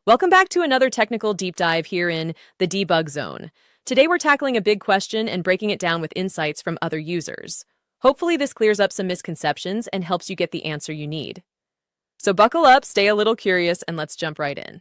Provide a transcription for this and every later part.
Welcome back to another technical deep dive here in the debug zone. Today we're tackling a big question and breaking it down with insights from other users. Hopefully this clears up some misconceptions and helps you get the answer you need. So buckle up, stay a little curious, and let's jump right in.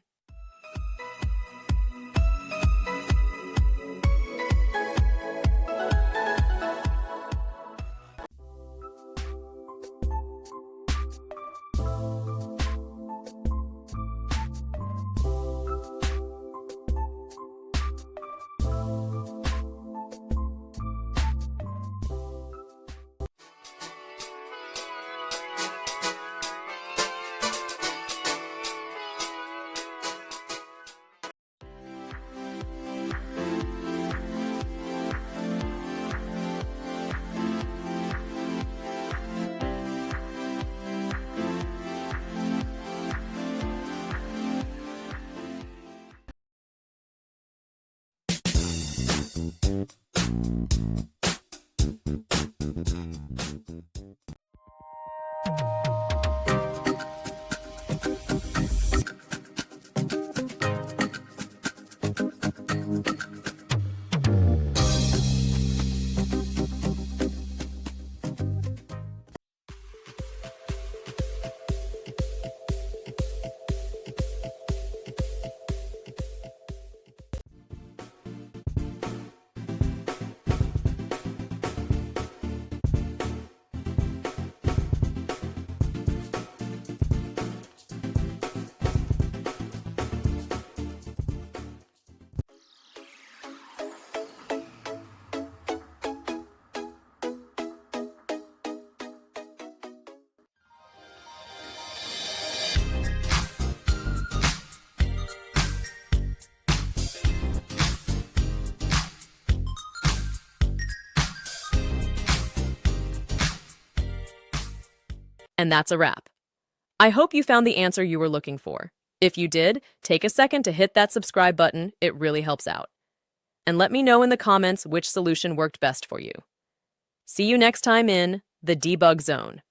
And that's a wrap. I hope you found the answer you were looking for. If you did, take a second to hit that subscribe button. It really helps out. And let me know in the comments which solution worked best for you. See you next time in the debug zone.